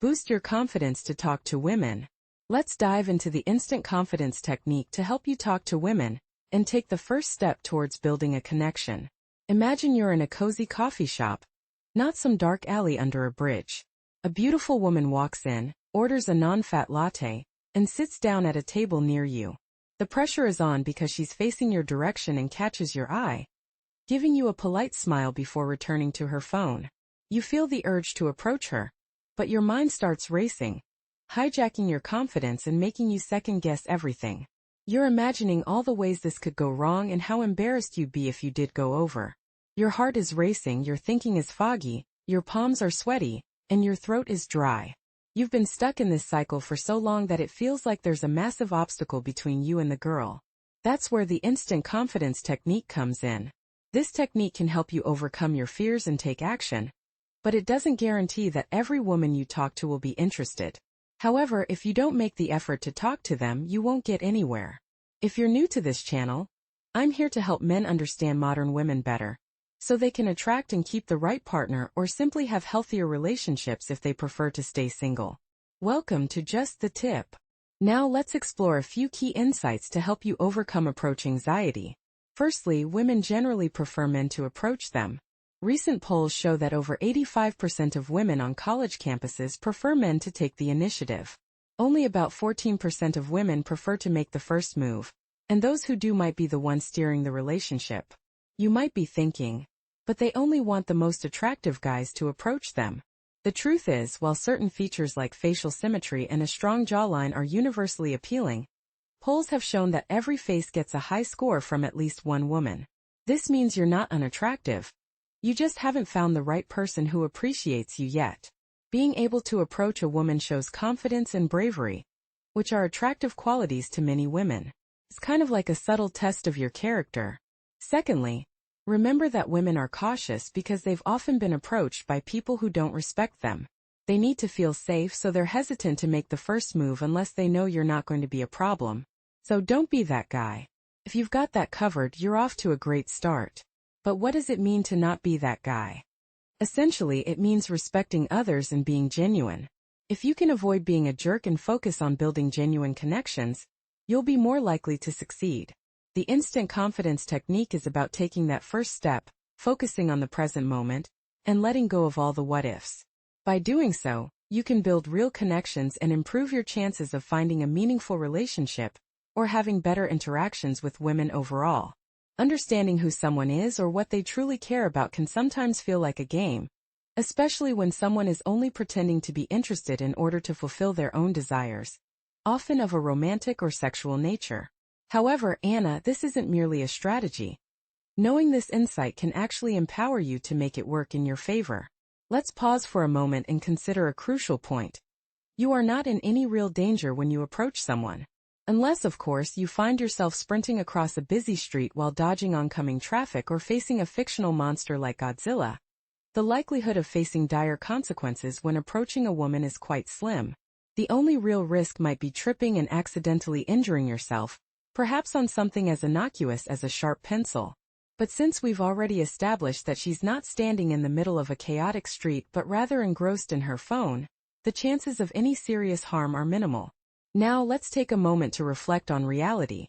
Boost your confidence to talk to women. Let's dive into the instant confidence technique to help you talk to women and take the first step towards building a connection. Imagine you're in a cozy coffee shop, not some dark alley under a bridge. A beautiful woman walks in, orders a non-fat latte, and sits down at a table near you. The pressure is on because she's facing your direction and catches your eye, giving you a polite smile before returning to her phone. You feel the urge to approach her, but your mind starts racing, hijacking your confidence and making you second-guess everything. You're imagining all the ways this could go wrong and how embarrassed you'd be if you did go over. Your heart is racing, your thinking is foggy, your palms are sweaty, and your throat is dry. You've been stuck in this cycle for so long that it feels like there's a massive obstacle between you and the girl. That's where the instant confidence technique comes in. This technique can help you overcome your fears and take action, but it doesn't guarantee that every woman you talk to will be interested. However, if you don't make the effort to talk to them, you won't get anywhere. If you're new to this channel, I'm here to help men understand modern women better, so they can attract and keep the right partner or simply have healthier relationships if they prefer to stay single. Welcome to Just the Tip. Now let's explore a few key insights to help you overcome approach anxiety. Firstly, women generally prefer men to approach them. Recent polls show that over 85% of women on college campuses prefer men to take the initiative. Only about 14% of women prefer to make the first move, and those who do might be the ones steering the relationship. You might be thinking, but they only want the most attractive guys to approach them. The truth is, while certain features like facial symmetry and a strong jawline are universally appealing, polls have shown that every face gets a high score from at least one woman. This means you're not unattractive. You just haven't found the right person who appreciates you yet. Being able to approach a woman shows confidence and bravery, which are attractive qualities to many women. It's kind of like a subtle test of your character. Secondly, remember that women are cautious because they've often been approached by people who don't respect them. They need to feel safe, so they're hesitant to make the first move unless they know you're not going to be a problem. So don't be that guy. If you've got that covered, you're off to a great start. But what does it mean to not be that guy? Essentially, it means respecting others and being genuine. If you can avoid being a jerk and focus on building genuine connections, you'll be more likely to succeed. The instant confidence technique is about taking that first step, focusing on the present moment, and letting go of all the what-ifs. By doing so, you can build real connections and improve your chances of finding a meaningful relationship or having better interactions with women overall. Understanding who someone is or what they truly care about can sometimes feel like a game, especially when someone is only pretending to be interested in order to fulfill their own desires, often of a romantic or sexual nature. However, Anna, this isn't merely a strategy. Knowing this insight can actually empower you to make it work in your favor. Let's pause for a moment and consider a crucial point. You are not in any real danger when you approach someone. Unless, of course, you find yourself sprinting across a busy street while dodging oncoming traffic or facing a fictional monster like Godzilla. The likelihood of facing dire consequences when approaching a woman is quite slim. The only real risk might be tripping and accidentally injuring yourself, perhaps on something as innocuous as a sharp pencil. But since we've already established that she's not standing in the middle of a chaotic street but rather engrossed in her phone, the chances of any serious harm are minimal. Now let's take a moment to reflect on reality.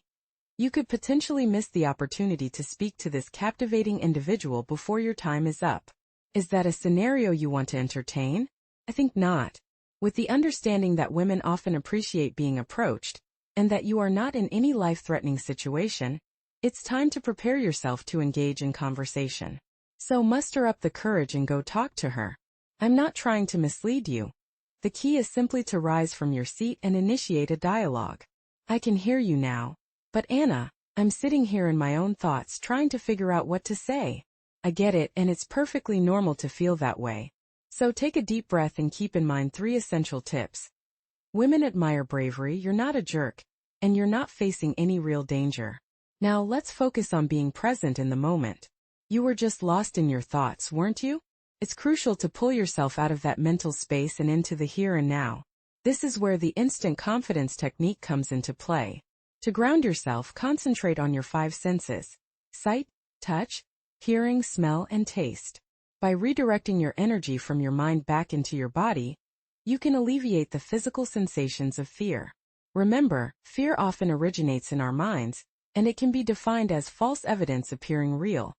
You could potentially miss the opportunity to speak to this captivating individual before your time is up. Is that a scenario you want to entertain? I think not. With the understanding that women often appreciate being approached, and that you are not in any life-threatening situation, it's time to prepare yourself to engage in conversation. So muster up the courage and go talk to her. I'm not trying to mislead you. The key is simply to rise from your seat and initiate a dialogue. I can hear you now. But Anna, I'm sitting here in my own thoughts trying to figure out what to say. I get it, and it's perfectly normal to feel that way. So take a deep breath and keep in mind 3 essential tips. Women admire bravery, you're not a jerk, and you're not facing any real danger. Now let's focus on being present in the moment. You were just lost in your thoughts, weren't you? It's crucial to pull yourself out of that mental space and into the here and now. This is where the instant confidence technique comes into play. To ground yourself, concentrate on your 5 senses: sight, touch, hearing, smell, and taste. By redirecting your energy from your mind back into your body, you can alleviate the physical sensations of fear. Remember, fear often originates in our minds, and it can be defined as false evidence appearing real.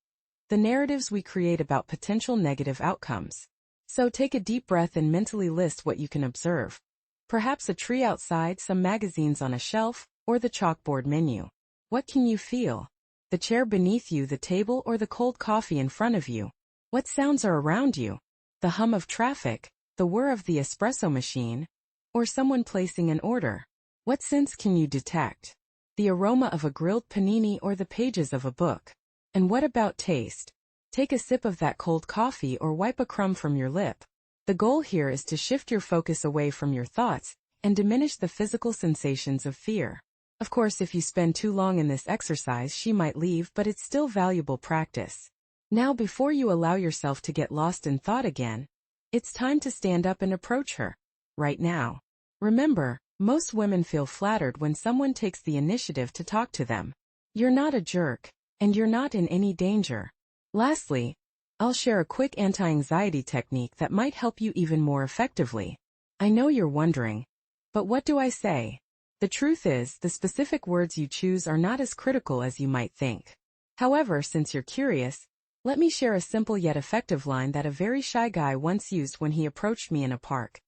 The narratives we create about potential negative outcomes. So take a deep breath and mentally list what you can observe. Perhaps a tree outside, some magazines on a shelf, or the chalkboard menu. What can you feel? The chair beneath you, the table, or the cold coffee in front of you? What sounds are around you? The hum of traffic, the whir of the espresso machine, or someone placing an order? What scents can you detect? The aroma of a grilled panini or the pages of a book? And what about taste? Take a sip of that cold coffee or wipe a crumb from your lip. The goal here is to shift your focus away from your thoughts and diminish the physical sensations of fear. Of course, if you spend too long in this exercise, she might leave, but it's still valuable practice. Now, before you allow yourself to get lost in thought again, it's time to stand up and approach her. Right now. Remember, most women feel flattered when someone takes the initiative to talk to them. You're not a jerk, and you're not in any danger. Lastly, I'll share a quick anti-anxiety technique that might help you even more effectively. I know you're wondering, but what do I say? The truth is, the specific words you choose are not as critical as you might think. However, since you're curious, let me share a simple yet effective line that a very shy guy once used when he approached me in a park.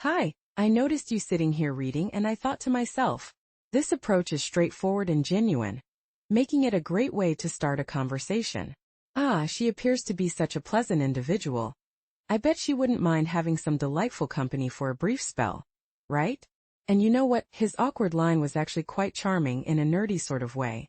"Hi, I noticed you sitting here reading and I thought to myself." This approach is straightforward and genuine, making it a great way to start a conversation. "Ah, she appears to be such a pleasant individual. I bet she wouldn't mind having some delightful company for a brief spell, right?" And you know what? His awkward line was actually quite charming in a nerdy sort of way.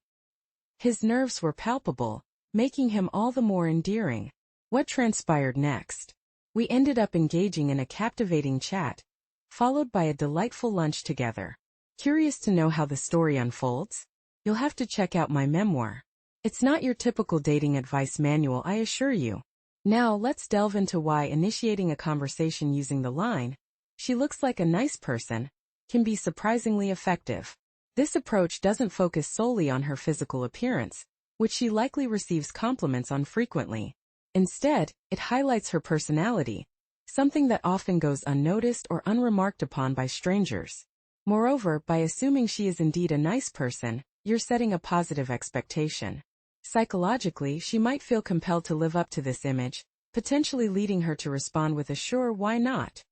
His nerves were palpable, making him all the more endearing. What transpired next? We ended up engaging in a captivating chat, followed by a delightful lunch together. Curious to know how the story unfolds? You'll have to check out my memoir. It's not your typical dating advice manual, I assure you. Now let's delve into why initiating a conversation using the line, "She looks like a nice person," can be surprisingly effective. This approach doesn't focus solely on her physical appearance, which she likely receives compliments on frequently. Instead, it highlights her personality, something that often goes unnoticed or unremarked upon by strangers. Moreover, by assuming she is indeed a nice person, you're setting a positive expectation. Psychologically, she might feel compelled to live up to this image, potentially leading her to respond with a "sure, why not?"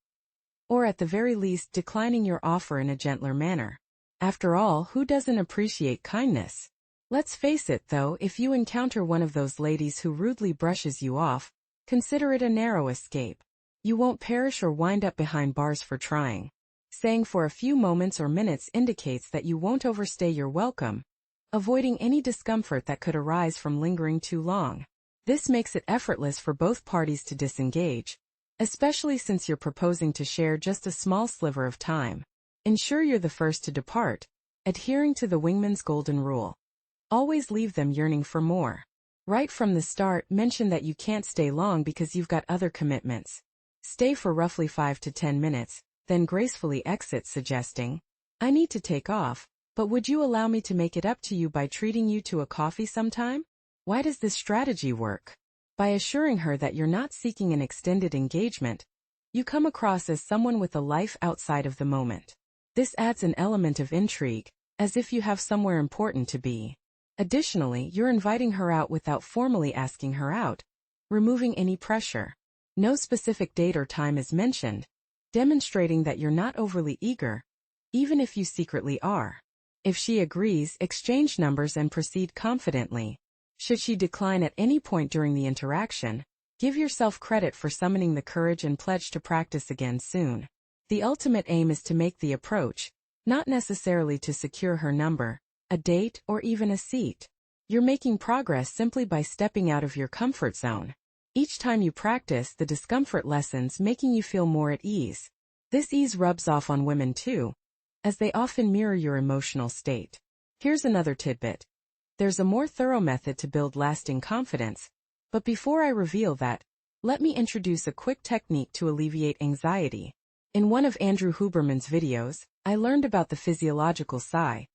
Or at the very least declining your offer in a gentler manner. After all, who doesn't appreciate kindness? Let's face it though, if you encounter one of those ladies who rudely brushes you off, consider it a narrow escape. You won't perish or wind up behind bars for trying. Saying for a few moments or minutes indicates that you won't overstay your welcome, avoiding any discomfort that could arise from lingering too long. This makes it effortless for both parties to disengage, especially since you're proposing to share just a small sliver of time. Ensure you're the first to depart, adhering to the wingman's golden rule. Always leave them yearning for more. Right from the start, mention that you can't stay long because you've got other commitments. Stay for roughly 5 to 10 minutes, then gracefully exit, suggesting, "I need to take off, but would you allow me to make it up to you by treating you to a coffee sometime?" Why does this strategy work? By assuring her that you're not seeking an extended engagement, you come across as someone with a life outside of the moment. This adds an element of intrigue, as if you have somewhere important to be. Additionally, you're inviting her out without formally asking her out, removing any pressure. No specific date or time is mentioned, demonstrating that you're not overly eager, even if you secretly are. If she agrees, exchange numbers and proceed confidently. Should she decline at any point during the interaction, give yourself credit for summoning the courage and pledge to practice again soon. The ultimate aim is to make the approach, not necessarily to secure her number, a date, or even a seat. You're making progress simply by stepping out of your comfort zone. Each time you practice, the discomfort lessens, making you feel more at ease. This ease rubs off on women too, as they often mirror your emotional state. Here's another tidbit. There's a more thorough method to build lasting confidence, but before I reveal that, let me introduce a quick technique to alleviate anxiety. In one of Andrew Huberman's videos, I learned about the physiological sigh,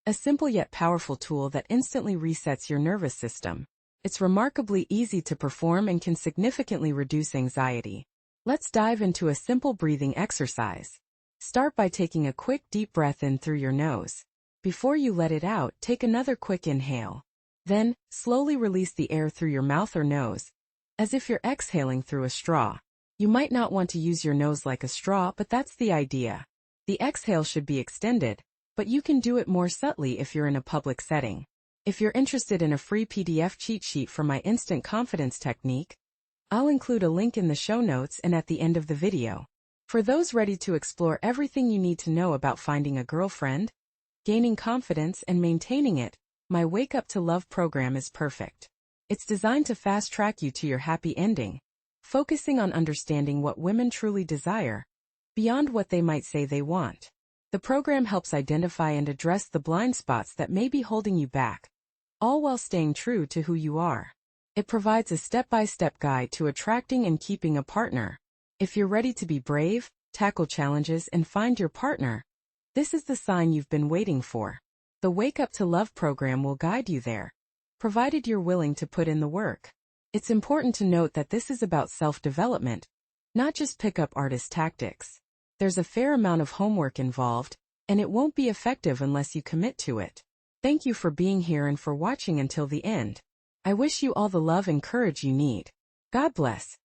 a simple yet powerful tool that instantly resets your nervous system. It's remarkably easy to perform and can significantly reduce anxiety. Let's dive into a simple breathing exercise. Start by taking a quick deep breath in through your nose. Before you let it out, take another quick inhale. Then, slowly release the air through your mouth or nose, as if you're exhaling through a straw. You might not want to use your nose like a straw, but that's the idea. The exhale should be extended, but you can do it more subtly if you're in a public setting. If you're interested in a free PDF cheat sheet for my instant confidence technique, I'll include a link in the show notes and at the end of the video. For those ready to explore everything you need to know about finding a girlfriend, gaining confidence, and maintaining it, my Wake Up to Love program is perfect. It's designed to fast-track you to your happy ending, focusing on understanding what women truly desire, beyond what they might say they want. The program helps identify and address the blind spots that may be holding you back, all while staying true to who you are. It provides a step-by-step guide to attracting and keeping a partner. If you're ready to be brave, tackle challenges, and find your partner, this is the sign you've been waiting for. The Wake Up to Love program will guide you there, provided you're willing to put in the work. It's important to note that this is about self-development, not just pick-up artist tactics. There's a fair amount of homework involved, and it won't be effective unless you commit to it. Thank you for being here and for watching until the end. I wish you all the love and courage you need. God bless.